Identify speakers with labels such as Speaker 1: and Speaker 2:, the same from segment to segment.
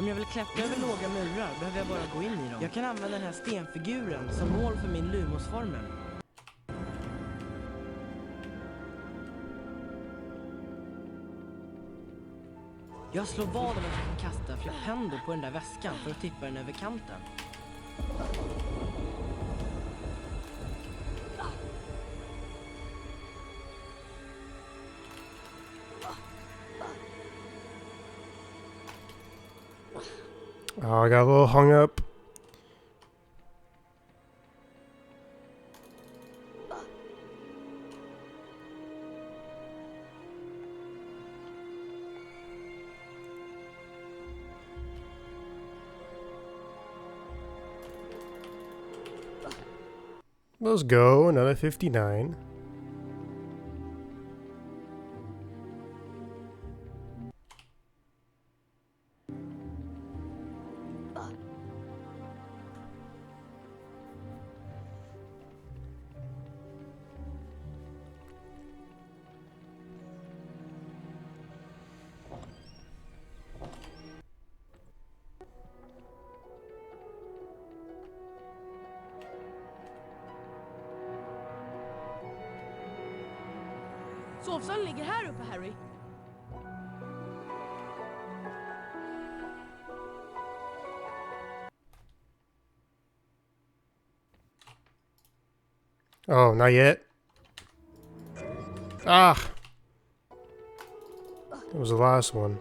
Speaker 1: Om jag vill klättra över låga murar behöver jag bara gå in i dem. Jag kan använda den här stenfiguren som mål för min Lumosformel. Jag slår vad om att jag kan kasta flipendo på den där väskan för att tippa den över kanten.
Speaker 2: Oh, I got a little hung up. Let's go, another 59.
Speaker 3: Sovsalen ligger här uppe, Harry.
Speaker 2: Oh, not yet. Ah! That was the last one.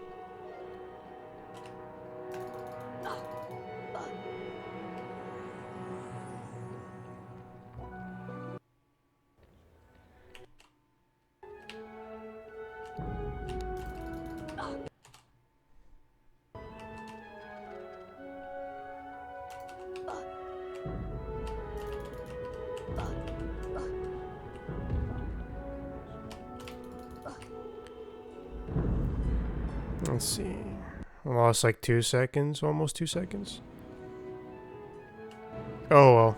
Speaker 2: Let's see. I lost like 2 seconds, almost 2 seconds. Oh well.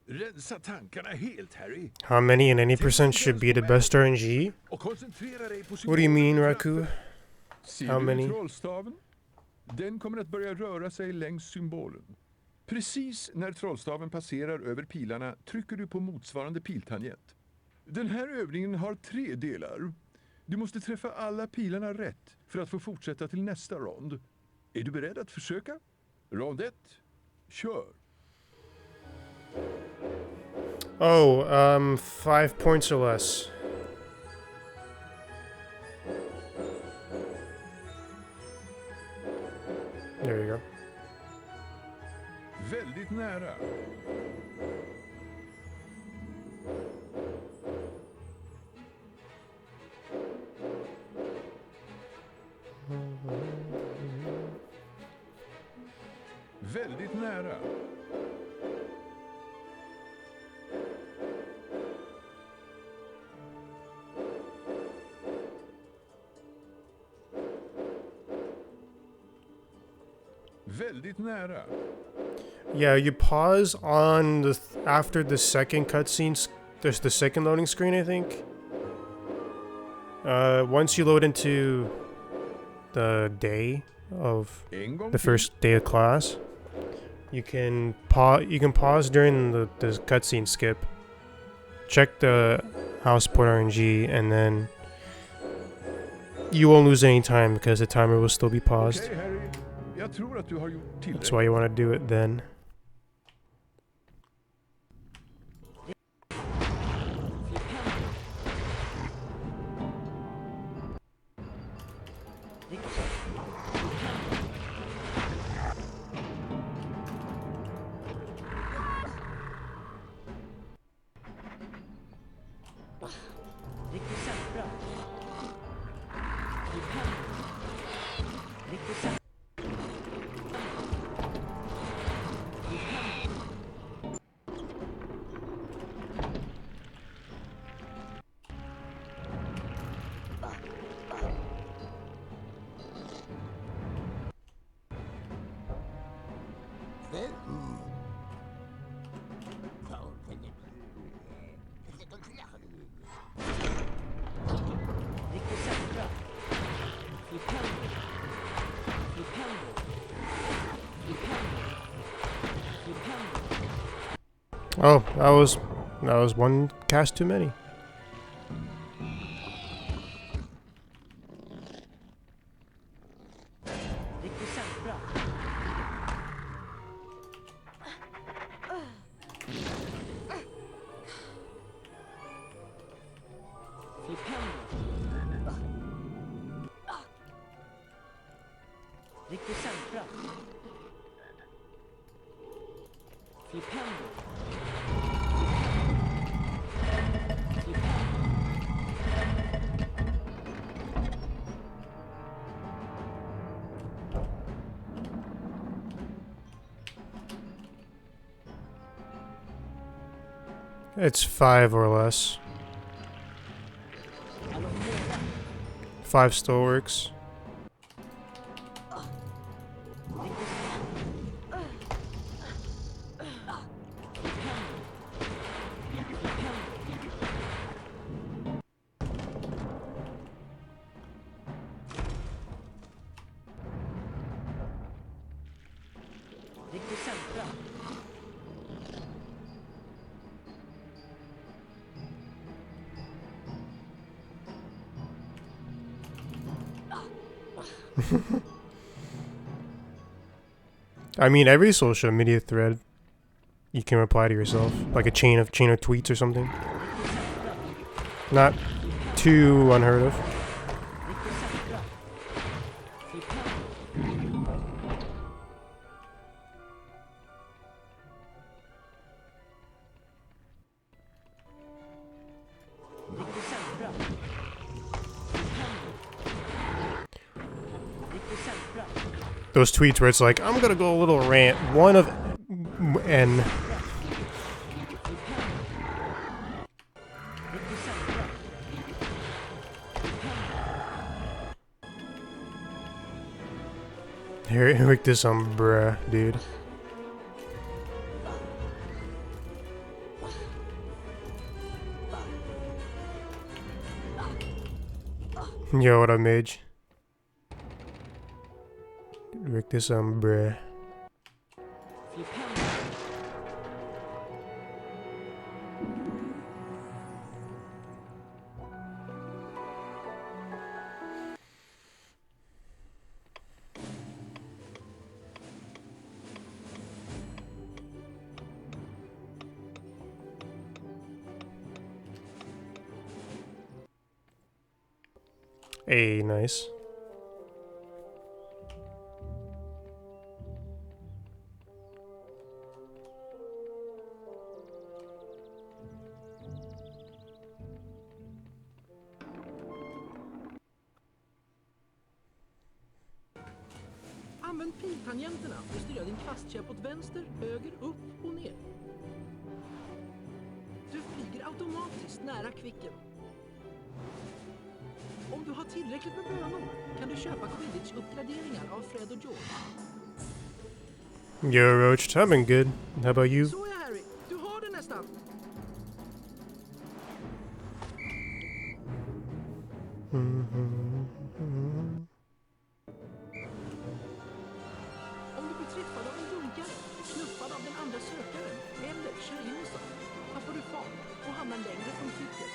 Speaker 4: Rensa tankarna helt, Harry.
Speaker 2: How many and any percent should be the best RNG? What do you mean, Raku? How many?
Speaker 4: Trollstaven? Den kommer att börja röra sig längs symbolen. Precis när trollstaven passerar över pilarna trycker du på motsvarande piltangent. Den här övningen har 3 delar. Du måste träffa alla pilarna rätt för att få fortsätta till nästa rond. Är du beredd att försöka? Rond 1. Kör!
Speaker 2: Oh, 5 points or less. There you go.
Speaker 4: Väldigt nära. Väldigt nära. Väldigt nära.
Speaker 2: Yeah, you pause on the after the second cutscene. There's the second loading screen, I think. Once you load into the day of the first day of class, you can pause during the cutscene skip. Check the house port RNG, and then you won't lose any time because the timer will still be paused.
Speaker 4: Okay, Harry. Jag tror att du har gjort tillräckligt.
Speaker 2: That's why you want to do it then. Oh, that was one cast too many.
Speaker 1: Riktigt centra. Flipendo. Riktigt centra. Flipendo.
Speaker 2: It's 5 or less. 5 still works.
Speaker 1: Riktigt centra.
Speaker 2: I mean, every social media thread you can reply to yourself, like a chain of tweets or something. Not too unheard of. Those tweets where it's like, I'm gonna go a little rant, one of N. Here, like this bruh, dude. Yo, what up, Midge? Rick this bruh. Hey, nice.
Speaker 3: Använd piltangenterna och styra din kastkäpp åt vänster, höger, upp och ner. Du flyger automatiskt nära kvicken. Om du har tillräckligt med bönor kan du köpa quidditch-uppgraderingar av Fred och George.
Speaker 2: Yo, Roach, I've been good. How about you?
Speaker 3: Så ja, Harry, du har det nästan. Om du blir träffad av en dunkare, knuffad av den andra sökaren eller kör in i saken, tappar du fart och hamnar längre från trycket.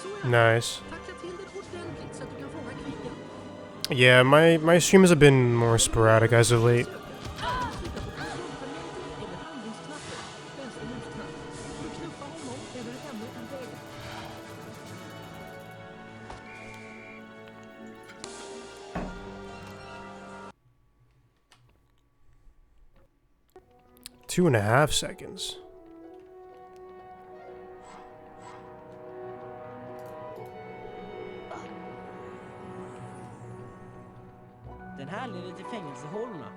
Speaker 3: Så ja,
Speaker 2: Nice.
Speaker 3: tacka till det ordentligt så att du kan fånga kvicken.
Speaker 2: Yeah, my streams have been more sporadic as of late. Two and a half seconds.
Speaker 1: Den här leder till fängelsehålorna.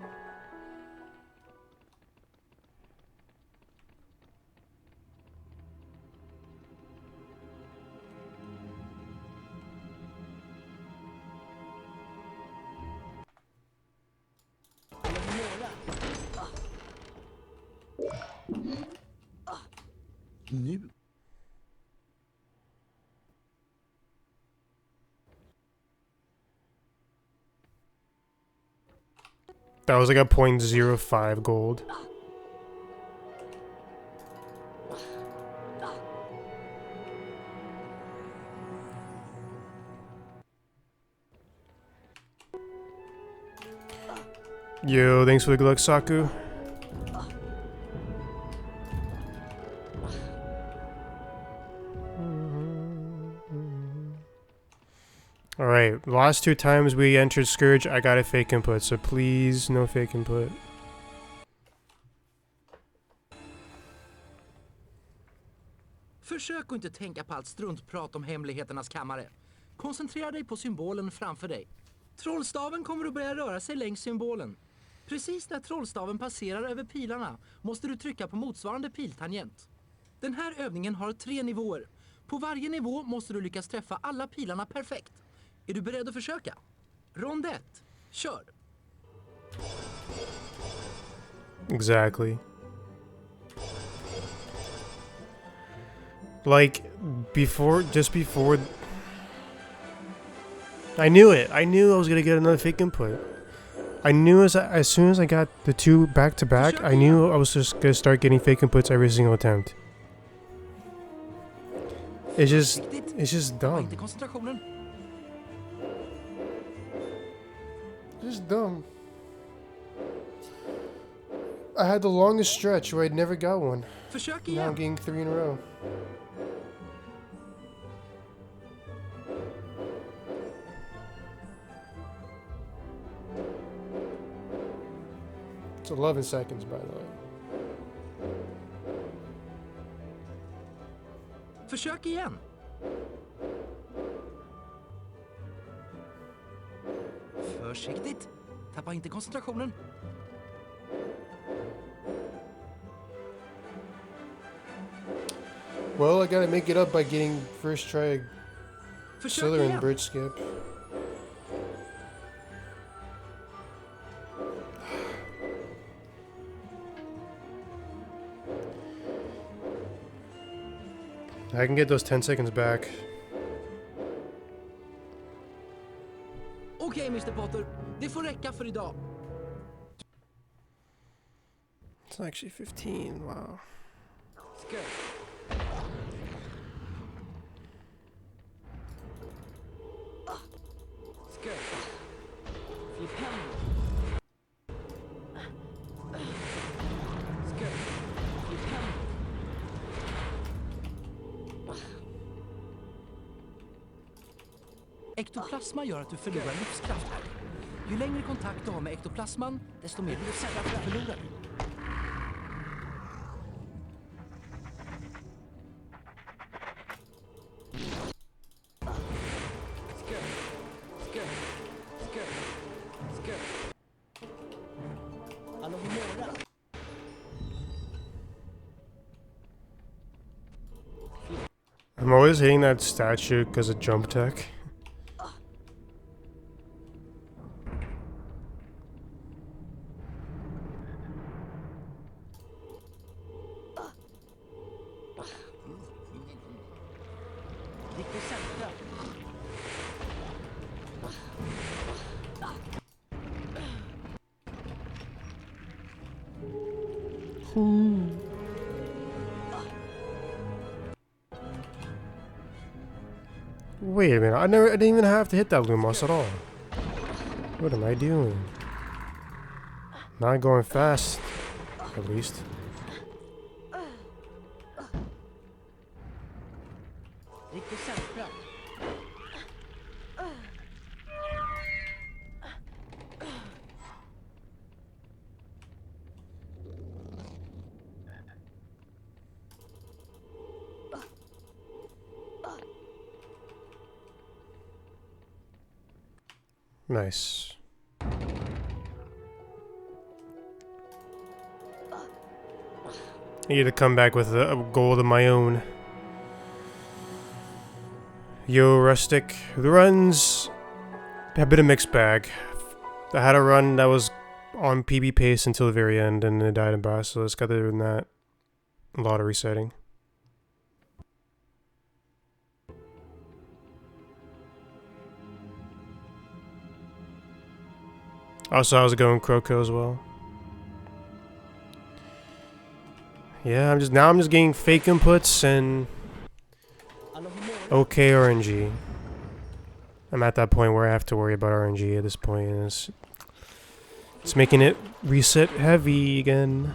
Speaker 3: Nu.
Speaker 2: That was like a 0.05 gold. Yo, thanks for the good luck, Saku. Alright, the last 2 times we entered Scourge, I got a fake input, so please, no fake input.
Speaker 3: Försök att inte tänka på allt struntprat om hemligheternas kammare. Koncentrera dig på symbolen framför dig. Trollstaven kommer att börja röra sig längs symbolen. Precis när trollstaven passerar över pilarna måste du trycka på motsvarande piltangent. Den här övningen har 3 nivåer. På varje nivå måste du lyckas träffa alla pilarna perfekt. Är du beredd att försöka? Rond 1. Kör!
Speaker 2: Exactly. Like, just before... I knew it! I knew I was gonna get another fake input. I knew as soon as I got the 2 back-to-back, I knew I was just gonna start getting fake inputs every single attempt. It's just dumb. Just dumb. I had the longest stretch where I'd never got one. Now I'm getting 3 in a row. It's 11 seconds, by the way.
Speaker 3: Försök igen. Försiktigt. Tappa inte koncentrationen.
Speaker 2: Well, I gotta make it up by getting first try Slytherin bridge skip. I can get those 10 seconds back.
Speaker 3: Okej, Mr. Potter. Det får räcka för idag.
Speaker 2: It's actually 15, wow.
Speaker 3: Ska. Ska. Flip hem. Ska. Flip hem. Ektoplasma gör att du förlorar livskraft här. Ju längre kontakt du har med ektoplasman, desto mer livskraft förlorar du.
Speaker 2: I'm always hitting that statue because of jump tech. Wait a minute, I didn't even have to hit that Lumos at all. What am I doing? Not going fast, at least. Nice. I need to come back with a gold of my own. Yo, Rustic. The runs have been a mixed bag. I had a run that was on PB pace until the very end, and then it died in Basilisk. Other than that, a lot of resetting. Also, how's it going, Kroko, as well? Yeah, I'm just getting fake inputs and okay RNG. I'm at that point where I have to worry about RNG at this point. It's making it reset heavy again.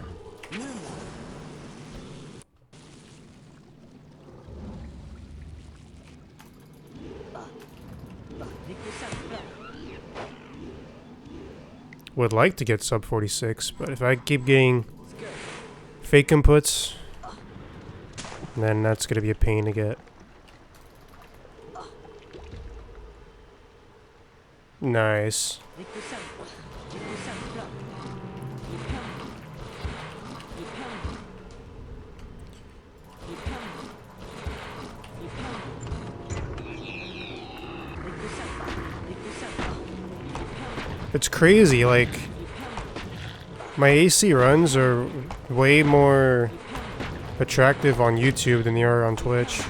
Speaker 2: Would like to get sub 46, but if I keep getting fake inputs, then that's gonna be a pain to get. Nice. It's crazy, like, my AC runs are way more attractive on YouTube than they are on Twitch.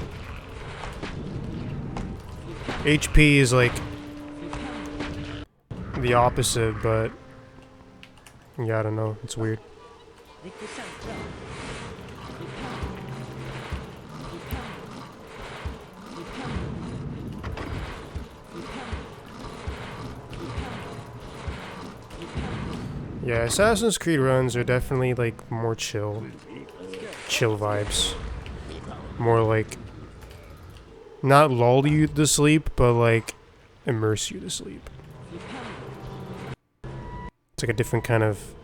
Speaker 2: HP is like the opposite, but yeah, I don't know, it's weird. Yeah, Assassin's Creed runs are definitely like more chill vibes. More like not lull you to sleep, but like immerse you to sleep. It's like a different kind of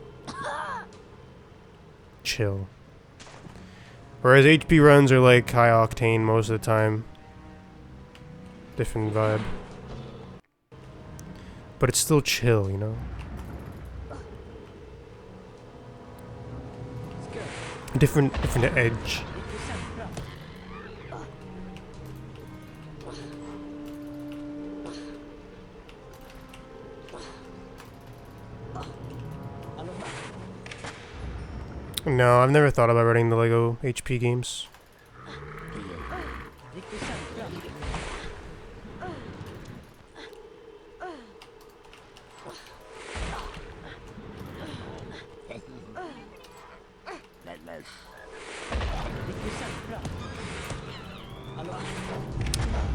Speaker 2: chill. Whereas HP runs are like high octane most of the time. Different vibe. But it's still chill, you know? Different edge. No, I've never thought about running the Lego HP games.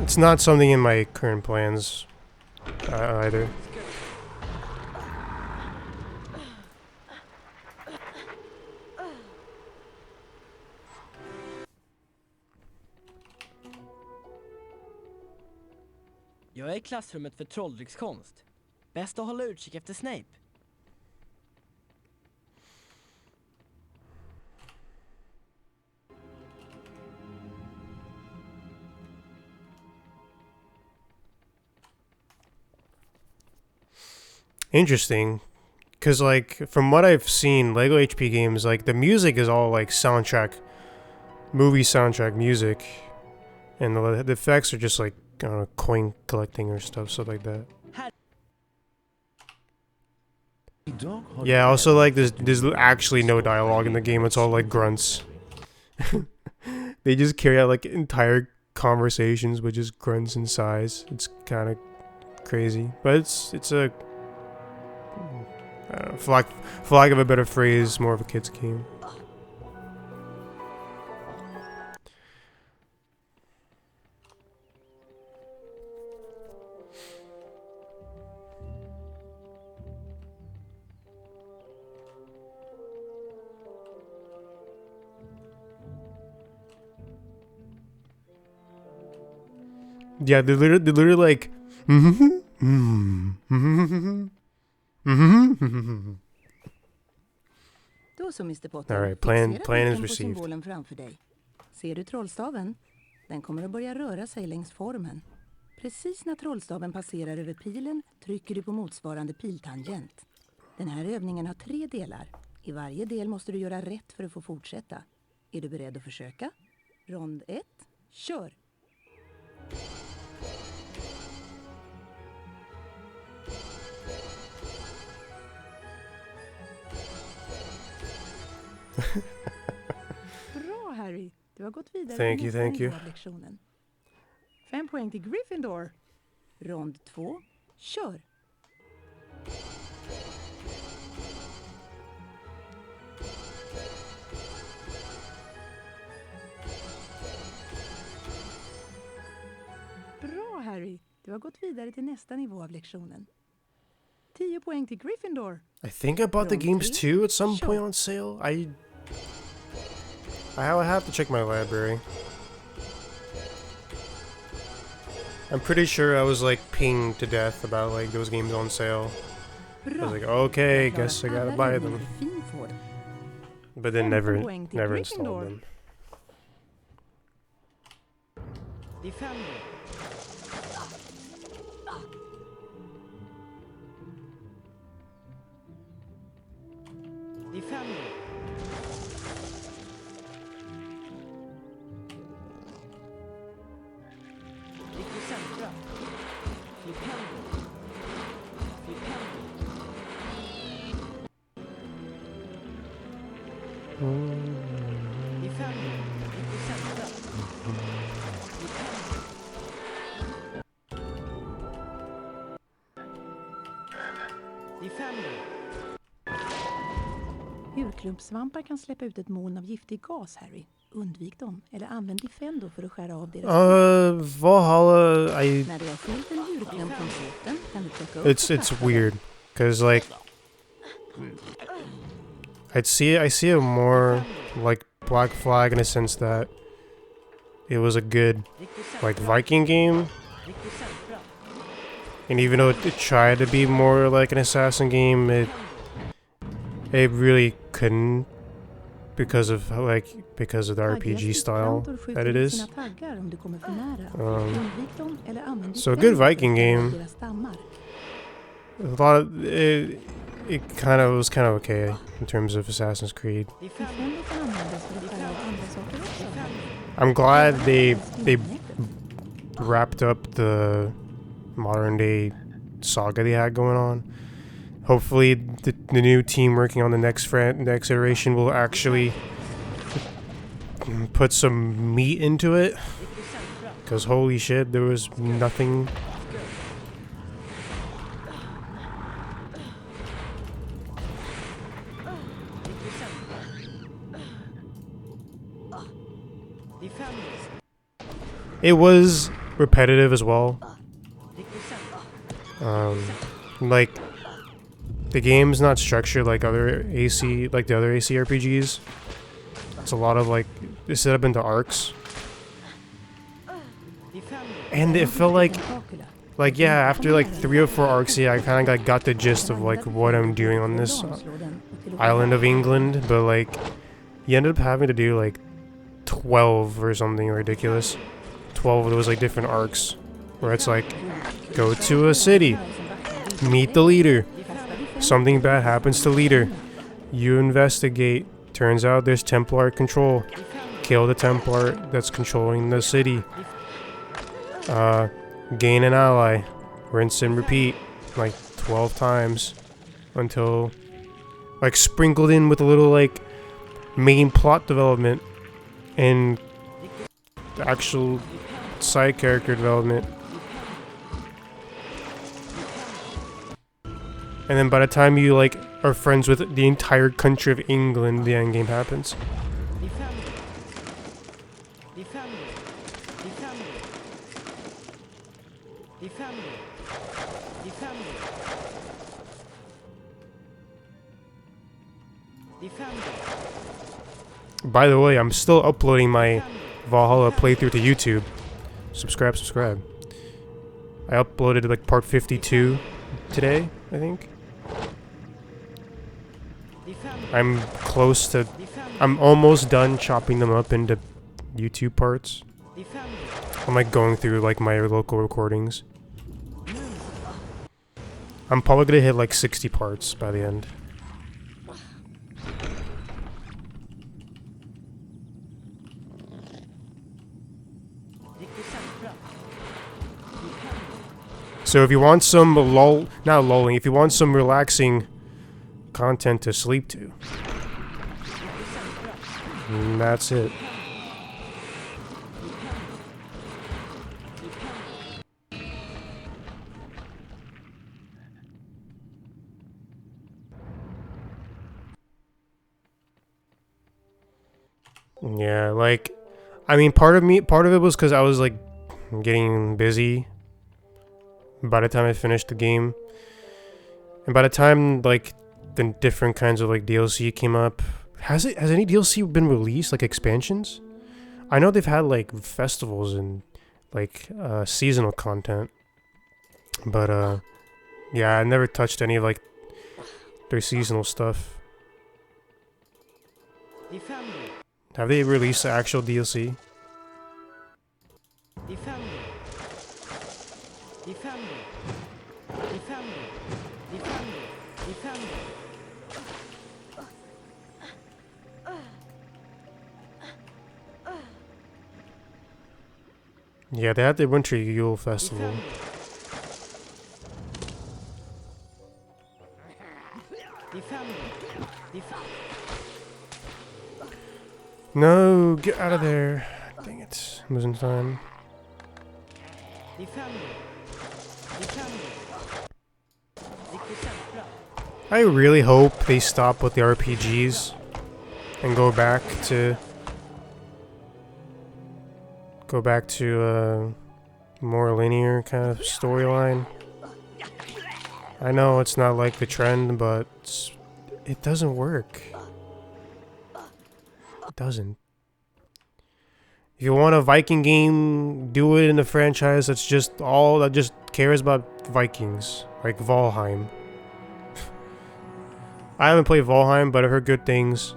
Speaker 2: It's not something in my current plans either.
Speaker 1: Jag är i klassrummet för trolldryckskonst. Bäst att hålla utkik efter Snape.
Speaker 2: Interesting, because like from what I've seen, Lego HP games, like the music is all like soundtrack, movie soundtrack music, and the effects are just like I don't know, coin collecting or stuff like that. Yeah, also like there's actually no dialogue in the game. It's all like grunts. They just carry out like entire conversations with just grunts and sighs. It's kind of crazy, but it's a I don't know, for lack of a better phrase, more of a kid's game. Yeah, they're literally like
Speaker 5: Då så, Mr. Potter.
Speaker 2: All right, plan is
Speaker 5: på
Speaker 2: received.
Speaker 5: symbolen framför dig. Ser du trollstaven? Den kommer att börja röra sig längs formen. Precis när trollstaven passerar över pilen trycker du på motsvarande piltangent. Den här övningen har 3 delar. I varje del måste du göra rätt för att få fortsätta. Är du beredd att försöka? Rond 1, kör! Bra, Harry. Du har gått vidare till nästa nivå av lektionen. 5 poäng till Gryffindor. Rond 2, kör! Bra, Harry. Du har gått vidare till nästa nivå av lektionen. 10 poäng till Gryffindor.
Speaker 2: I think I bought the games too at some point on sale. I have to check my library. I'm pretty sure I was like pinged to death about like those games on sale. I was like, okay, guess I gotta buy them. But then never installed them.
Speaker 1: Defender. Defender. Centra. Defender. Defender. Centra. Defender.
Speaker 5: Urklumpsvampar kan släppa ut ett moln av giftig gas, Harry. Undvik dem, eller använd Defendo för att skära av deras...
Speaker 2: Valhalla,
Speaker 5: När du har skilt en djurklump från foten kan du plocka upp...
Speaker 2: It's weird, because like... I see it more like Black Flag in a sense that it was a good, like, Viking game. And even though it tried to be more like an assassin game, it really couldn't because of the RPG style that it is. So a good Viking game. A lot of it was kind of okay in terms of Assassin's Creed. I'm glad they wrapped up the modern day saga they had going on. Hopefully the new team working on the next iteration will actually put some meat into it, because holy shit, there was nothing. It was repetitive as well. Like, the game's not structured like the other AC RPGs. It's a lot of like, it's set up into arcs. And it felt like yeah, after like 3 or 4 arcs, yeah, I kind of got the gist of like what I'm doing on this island of England, but like, you ended up having to do like 12 or something ridiculous. 12 of those like different arcs, where it's like, go to a city, meet the leader, something bad happens to leader, you investigate, turns out there's Templar control, kill the Templar that's controlling the city, gain an ally, rinse and repeat like 12 times until, like, sprinkled in with a little like main plot development and actual side character development. And then by the time you like are friends with the entire country of England, the endgame happens. By the way, I'm still uploading my Valhalla playthrough to YouTube. Subscribe. I uploaded like part 52 today, I think. I'm almost done chopping them up into YouTube parts. I'm like going through like my local recordings. I'm probably gonna hit like 60 parts by the end. So if you want some if you want some relaxing content to sleep to, that's it. Yeah, like, I mean, part of it was because I was like getting busy by the time I finished the game. And by the time like the different kinds of like DLC came up, has any DLC been released, like expansions? I know they've had like festivals and like seasonal content, but yeah, I never touched any of like their seasonal stuff. Have they released the actual DLC? Yeah, they had the Winter Yule Festival. No, get out of there. Dang it. I'm losing time. I really hope they stop with the RPGs and go back to more linear kind of storyline. I know it's not like the trend, but it doesn't work. It doesn't. If you want a Viking game, do it in a franchise that just cares about Vikings, like Valheim. I haven't played Valheim, but I've heard good things,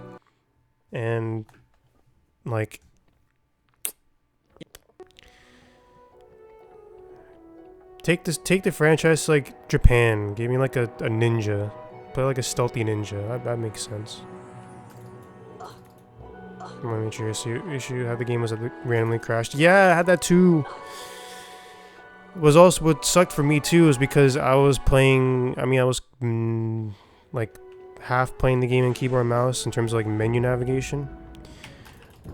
Speaker 2: and like take the franchise to, like Japan. Give me like a ninja, play like a stealthy ninja. That makes sense. Let me sure issue how the game was randomly crashed. Yeah, I had that too. Was also what sucked for me too is because I was playing. I mean, I was like half playing the game in keyboard and mouse in terms of like menu navigation.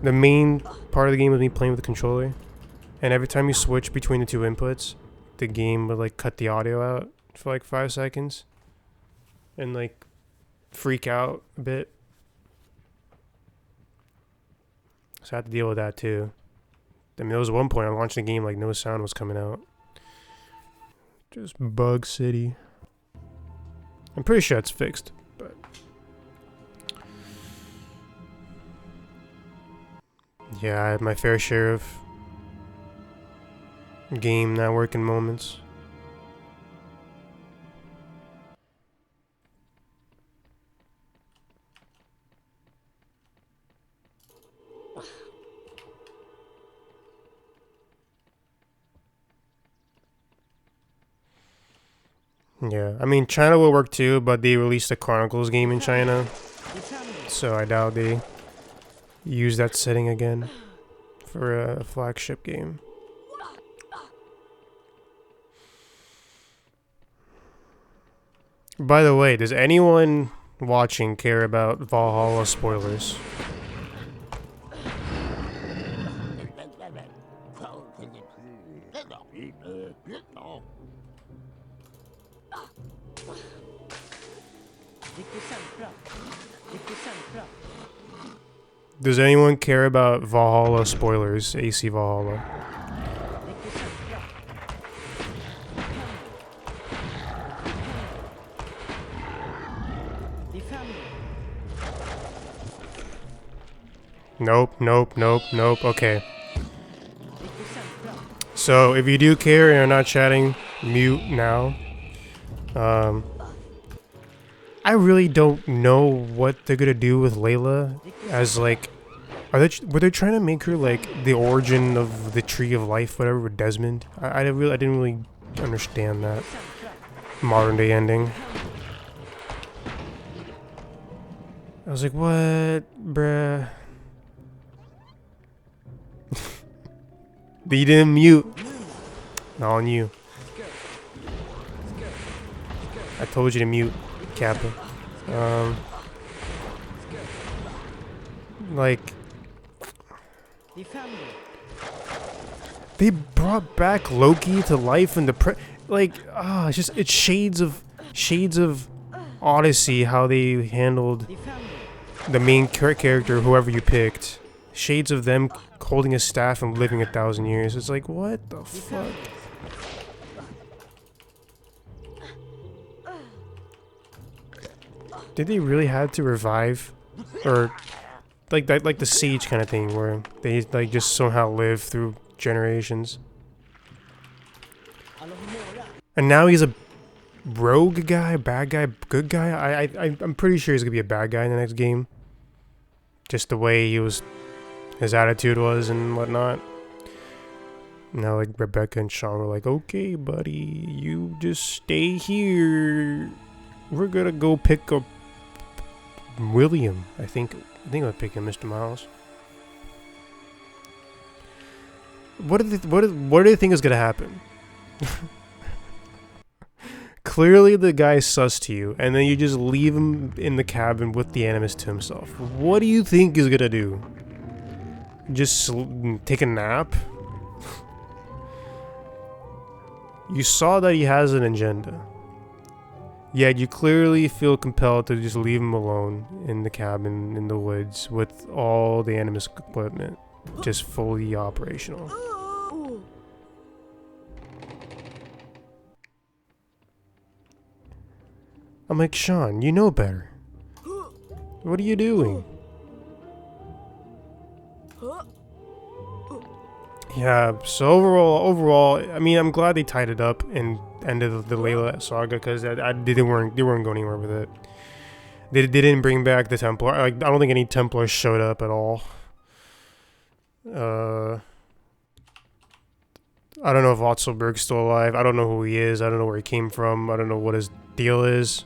Speaker 2: The main part of the game was me playing with the controller, and every time you switch between the two inputs, the game would like cut the audio out for like 5 seconds, and like freak out a bit. So I had to deal with that too. I mean, there was one point I launched the game like no sound was coming out. Just bug city. I'm pretty sure it's fixed, but yeah, I had my fair share of game not working moments. Yeah, I mean, China will work too, but they released a Chronicles game in China, so I doubt they use that setting again for a flagship game. By the way, does anyone watching care about Valhalla spoilers? Does anyone care about Valhalla spoilers? AC Valhalla. Nope, nope, nope, nope. Okay. So if you do care and are not chatting, mute now. I really don't know what they're gonna do with Layla as like, were they trying to make her like the origin of the Tree of Life, whatever, with Desmond? I didn't really understand that modern day ending. I was like, what, bruh? You didn't mute. Not on you. I told you to mute, Kappa. Like, they brought back Loki to life in the it's shades of Odyssey, how they handled the main character, whoever you picked. Shades of them holding a staff and living 1,000 years. It's like, what the fuck? Did they really have to revive? Or like that, like the siege kind of thing where they like just somehow live through generations. And now he's a rogue guy, bad guy, good guy. I'm pretty sure he's gonna be a bad guy in the next game. Just the way his attitude was and whatnot. Now like Rebecca and Sean were like, okay, buddy, you just stay here. We're gonna go pick up William. I think I'll pick him, Mr. Miles. What do they think is gonna happen? Clearly the guy's sus to you, and then you just leave him in the cabin with the animus to himself. What do you think he's gonna do? Just take a nap? You saw that he has an agenda. Yet you clearly feel compelled to just leave him alone in the cabin in the woods with all the animus equipment just fully operational. I'm like, Sean, you know better. What are you doing? Yeah, so overall, I mean, I'm glad they tied it up and ended the Layla saga because they weren't going anywhere with it. They didn't bring back the Templar. Like, I don't think any Templars showed up at all. I don't know if Otzelberg's still alive. I don't know who he is. I don't know where he came from. I don't know what his deal is.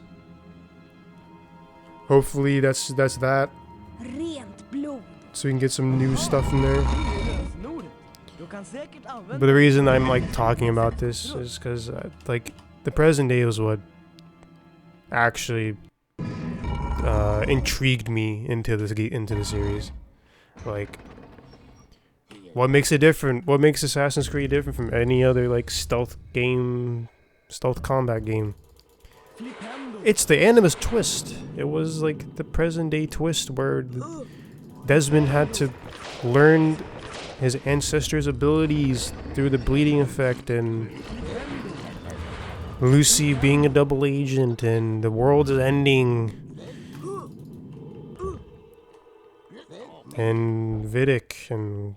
Speaker 2: Hopefully that's that. So we can get some new stuff in there. But the reason I'm like talking about this is because like the present day was what actually intrigued me into the series. Like, what makes it different? What makes Assassin's Creed different from any other like stealth combat game? It's the animus twist. It was like the present day twist where Desmond had to learn his ancestors' abilities through the bleeding effect, and Lucy being a double agent, and the world is ending, and Vidic, and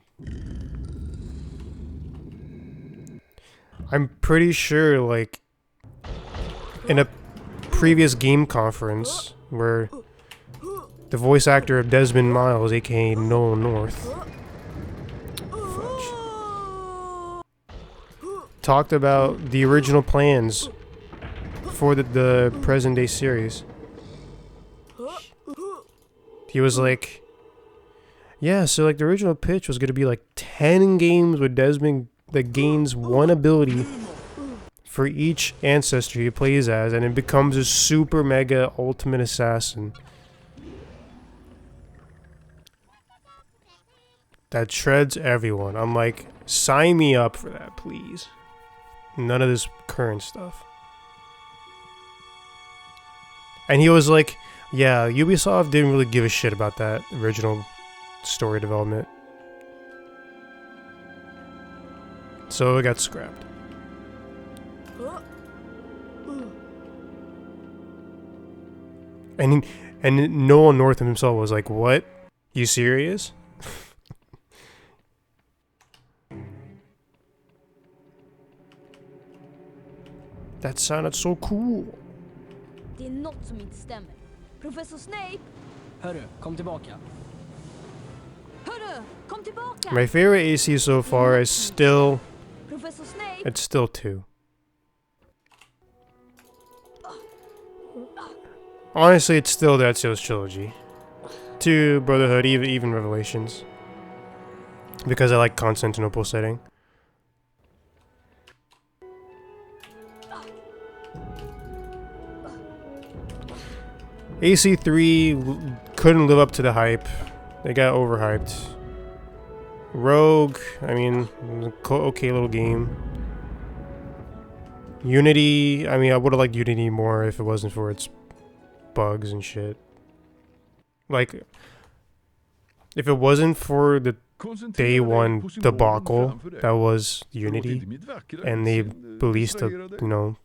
Speaker 2: I'm pretty sure like in a previous game conference where the voice actor of Desmond Miles, aka Noel North, talked about the original plans for the present day series. He was like, yeah, so like the original pitch was going to be like 10 games with Desmond that gains one ability for each ancestor he plays as, and it becomes a super mega ultimate assassin that shreds everyone. I'm like, sign me up for that, please. None of this current stuff. And he was like, yeah, Ubisoft didn't really give a shit about that original story development. So it got scrapped. And Noel North himself was like, what? You serious? That sounded so cool.
Speaker 6: Det är något som inte stämmer. Professor Snape!
Speaker 1: Hörru, kom tillbaka.
Speaker 6: Hörru, kom tillbaka!
Speaker 2: My favorite AC so far is still...
Speaker 6: Professor Snape!
Speaker 2: It's still 2. Honestly, it's still the Ezio's trilogy. 2, Brotherhood, even Revelations. Because I like Constantinople setting. AC3 couldn't live up to the hype. They got overhyped. Rogue, I mean, okay little game. Unity, I mean, I would have liked Unity more if it wasn't for its bugs and shit. Like, if it wasn't for the day one debacle that was Unity, and they released a, you know,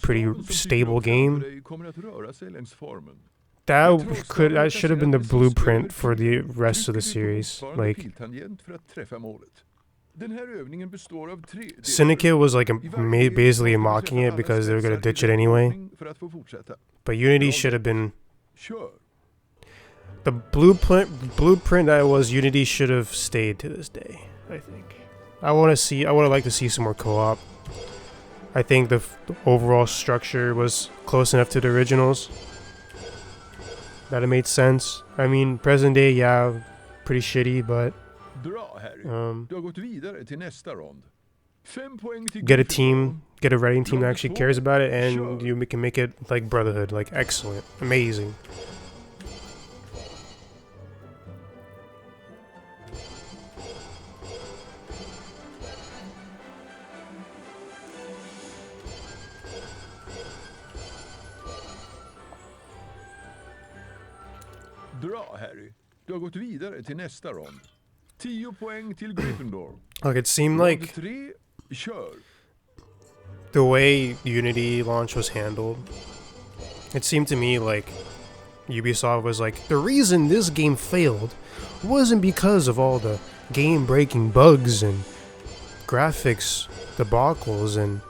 Speaker 2: pretty stable game, That should have been the blueprint for the rest of the series. Like, Syndicate was like basically mocking it because they were gonna ditch it anyway. But Unity should have been the blueprint that was Unity should have stayed to this day. I think. I would have liked to see some more co-op. I think the overall structure was close enough to the originals that it made sense. I mean, present day, yeah, pretty shitty, but get a team, get a writing team that actually cares about it, and you can make it like Brotherhood, like excellent, amazing.
Speaker 4: Bra, Harry. Du har gått vidare till nästa rond. 10 poäng till Gryffindor.
Speaker 2: Like, it seemed like
Speaker 4: 3, kör.
Speaker 2: The way Unity launch was handled, it seemed to me like Ubisoft was like, the reason this game failed wasn't because of all the game-breaking bugs and graphics debacles and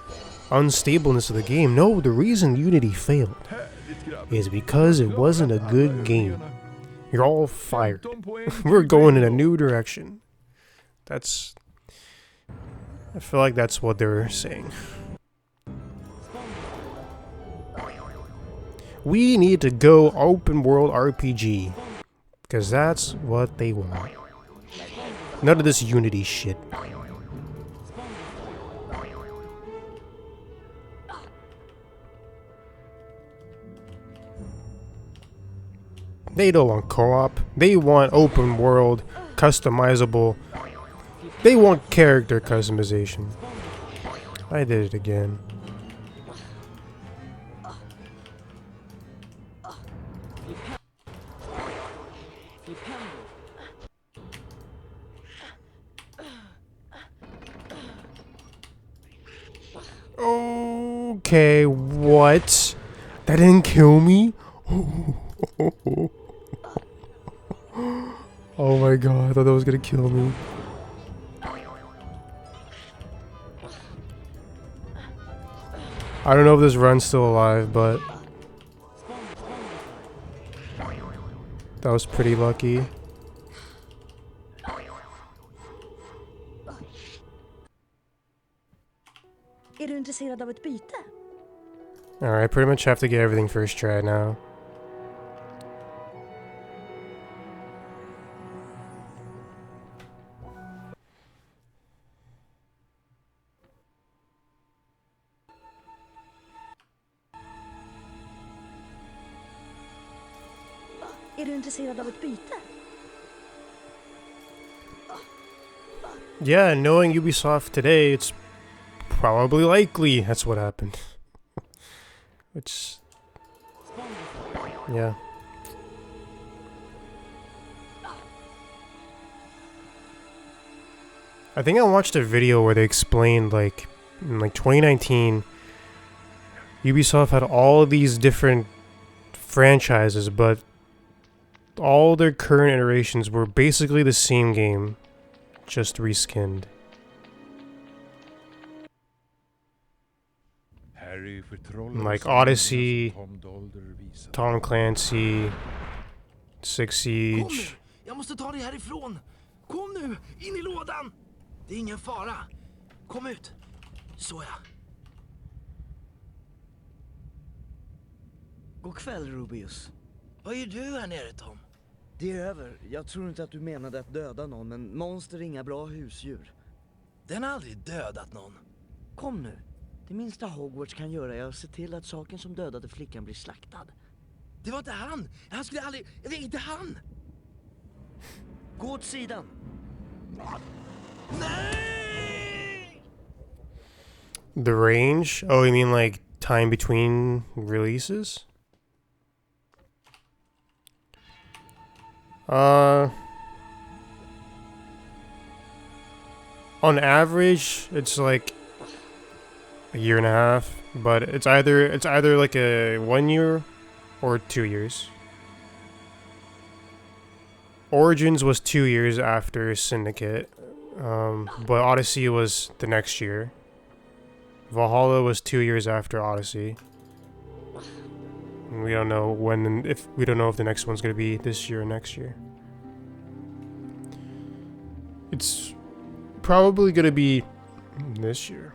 Speaker 2: unstableness of the game. No, the reason Unity failed is because it wasn't a good game. You're all fired. We're going in a new direction. I feel like that's what they were saying. We need to go open world RPG. Because that's what they want. None of this Unity shit. They don't want co-op. They want open world, customizable. They want character customization. I did it again. Okay, what? That didn't kill me? Oh my god, I thought that was gonna kill me. I don't know if this run's still alive, but that was pretty lucky.
Speaker 6: Är du intresserad av ett byte?
Speaker 2: Alright, I pretty much have to get everything first try now.
Speaker 6: Är du intresserad av ett byte?
Speaker 2: Yeah, knowing Ubisoft today, it's probably likely that's what happened. Which, yeah. I think I watched a video where they explained, like, in like 2019, Ubisoft had all of these different franchises, but all their current iterations were basically the same game, just reskinned. Like Odyssey, Tom Clancy, Six Siege.
Speaker 3: Jag måste ta dig härifrån. Kom nu, in i lådan. Det är ingen fara. Kom ut. Så ja.
Speaker 1: God kväll, Rubius.
Speaker 3: Vad gör du här nere, Tom?
Speaker 1: Det är över. Jag tror inte att du menade att döda någon, men monster är inga bra husdjur.
Speaker 3: Den har aldrig dödat någon.
Speaker 1: Kom nu. Det minsta Hogwarts kan göra är att se till att saken som dödade flickan blir slaktad.
Speaker 3: Det var inte han. Han skulle aldrig... Det är inte han.
Speaker 1: Gå åt sidan.
Speaker 3: Nej!
Speaker 2: The range? Oh, you mean like time between releases? On average, it's like a year and a half, but it's either like a 1 year or 2 years. Origins was 2 years after Syndicate, but Odyssey was the next year. Valhalla was 2 years after Odyssey. And we don't know when, if we don't know if the next one's gonna be this year or next year. It's probably gonna be this year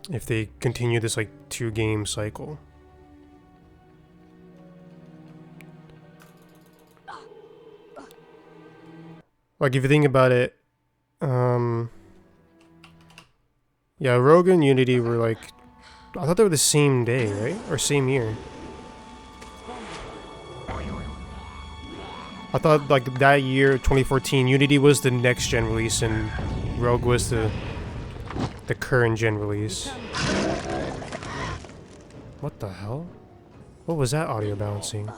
Speaker 2: if they continue this like 2-game cycle. Like if you think about it, yeah, Rogue and Unity were like, I thought they were the same day, right? Or same year. I thought like that year, 2014, Unity was the next gen release and Rogue was the current gen release. What the hell? What was that audio bouncing?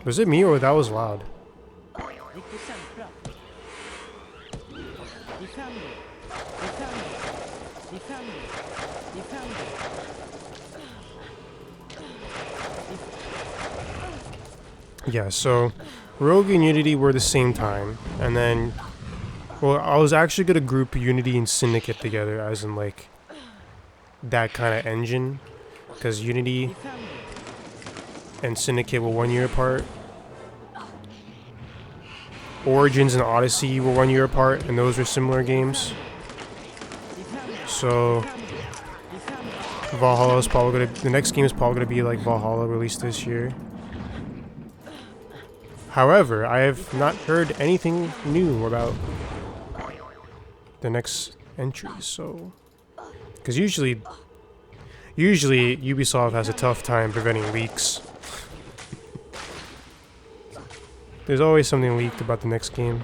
Speaker 2: Was it me or that was loud? Yeah, so Rogue and Unity were the same time, and then, well, I was actually gonna group Unity and Syndicate together as in like that kind of engine, because Unity and Syndicate were 1 year apart. Origins and Odyssey were 1 year apart, and those were similar games. So Valhalla is probably gonna, the next game is probably gonna be like Valhalla released this year. However, I have not heard anything new about the next entry, so because usually Ubisoft has a tough time preventing leaks. There's always something leaked about the next game.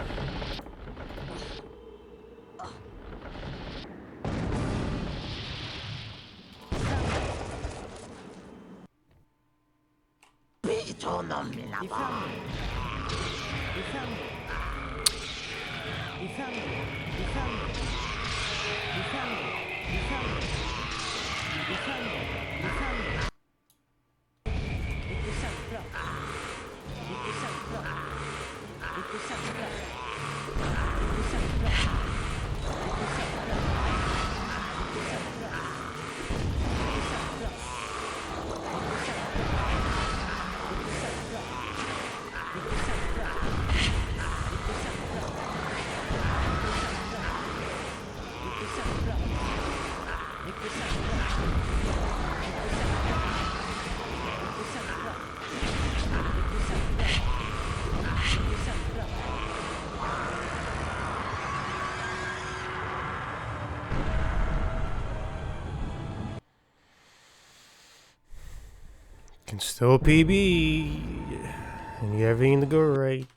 Speaker 2: Can still PB, and you have everything to go right.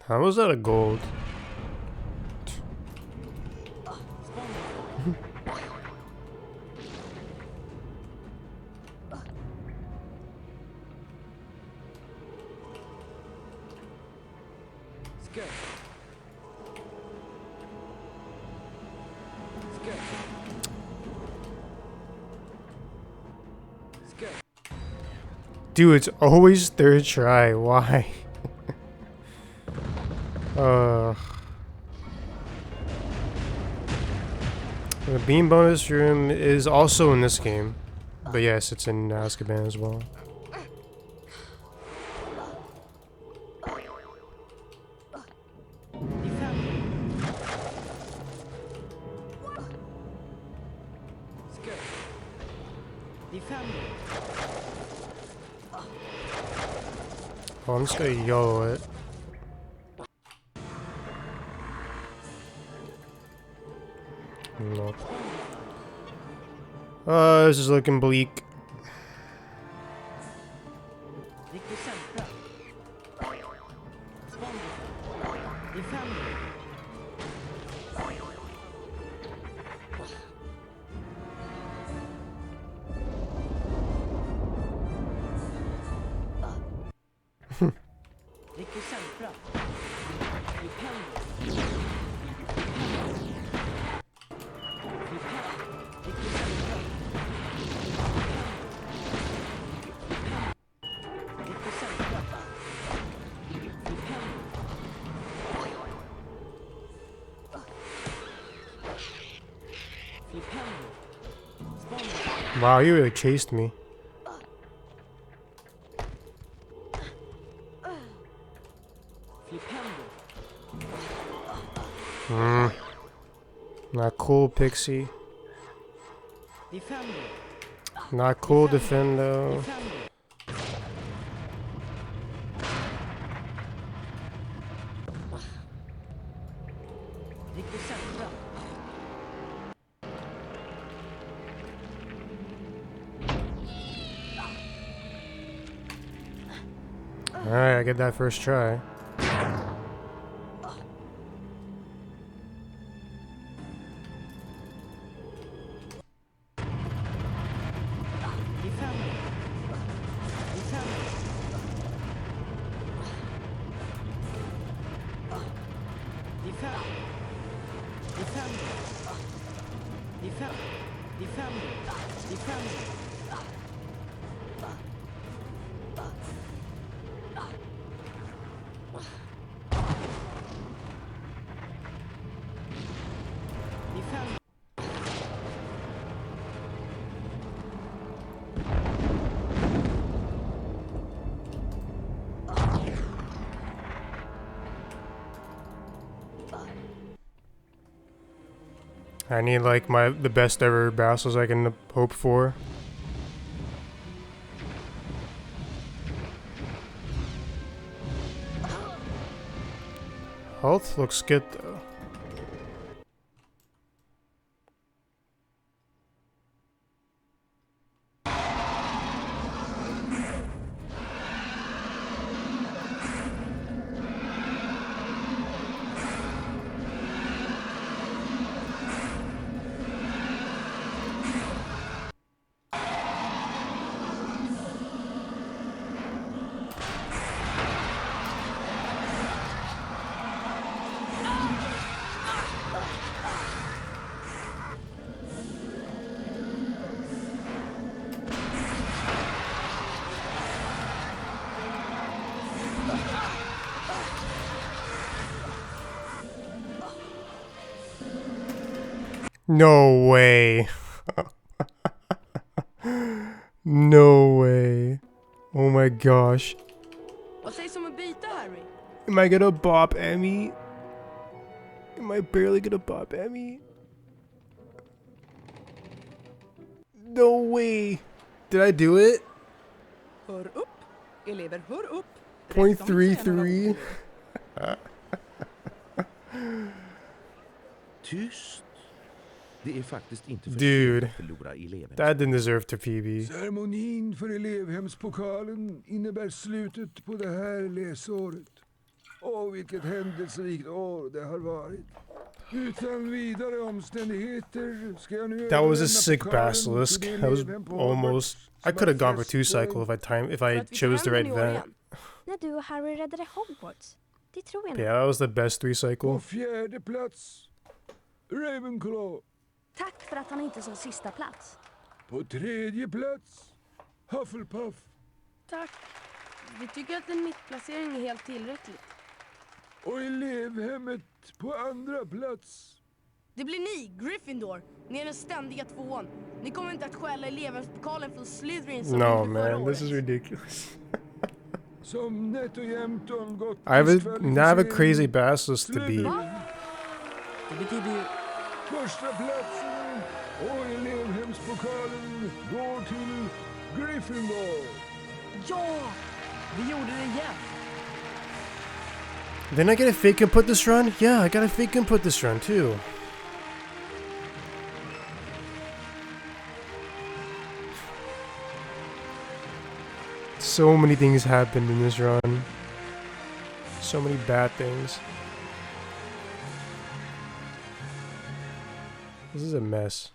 Speaker 2: How was that a gold? Dude, it's always third try. Why? The beam bonus room is also in this game, but yes, it's in Azkaban as well. Oh, I'm just gonna YOLO it. Oh, this is looking bleak.
Speaker 1: Riktig centra. Spondus. Defender. Riktig centra. Defender.
Speaker 2: Wow, you really chased me. Not cool, Pixie.
Speaker 1: Defender.
Speaker 2: Not cool, Defendo.
Speaker 1: Defender. Riktig centra.
Speaker 2: Alright, I get that first try. I need like the best ever battles I can hope for. Health looks good though. No way. No way. Oh my gosh.
Speaker 1: Vad sägs om att byta, Harry?
Speaker 2: Am I gonna bop Emmy? Am I barely gonna bop Emmy? No way. Did I do it?
Speaker 5: Hör upp! Elever, hör upp!
Speaker 2: 0.33.
Speaker 7: Tyst. Det är faktiskt inte för
Speaker 2: Dude,
Speaker 7: att förlora eleven.
Speaker 2: that didn't deserve to PB.
Speaker 4: Ceremonin för elevhemspokalen innebär slutet på det här läsåret. Åh, vilket händelserikt år det har varit. Utan vidare omständigheter ska jag nu
Speaker 2: That was a
Speaker 4: överlämna
Speaker 2: sick
Speaker 4: pokalen
Speaker 2: basilisk.
Speaker 4: till
Speaker 2: That was
Speaker 4: eleven på
Speaker 2: almost.
Speaker 4: Hogwarts
Speaker 2: I
Speaker 4: som
Speaker 2: could have gone for
Speaker 4: fäst
Speaker 2: 2 cycle if I chose the right event.
Speaker 6: När du och Harry räddade Hogwarts. Det tror jag nog.
Speaker 2: Yeah, that was the best 3 cycle.
Speaker 4: På fjärde plats, Ravenclaw.
Speaker 6: Tack för att han inte sa sista plats.
Speaker 4: På tredje plats, Hufflepuff.
Speaker 8: Tack. Vi tycker att en mittplacering är helt tillräckligt.
Speaker 4: Och elevhemmet på andra plats.
Speaker 8: Det blir ni, Gryffindor. Ni är den ständiga tvåan. Ni kommer inte att stjäla elevhemspokalen från Slytherin som
Speaker 2: No
Speaker 8: ni gjorde förra
Speaker 2: man,
Speaker 8: året.
Speaker 2: this is ridiculous.
Speaker 4: Som nätt och jämnt undgått
Speaker 2: I have a crazy basilisk to beat.
Speaker 1: Det betyder ju...
Speaker 4: Första platsen och elevhemspokalen går till Gryffindor.
Speaker 1: Ja! Vi gjorde det igen!
Speaker 2: Then I get a fake input this run? Yeah, I got a fake input this run too. So many things happened in this run. So many bad things. This is a mess.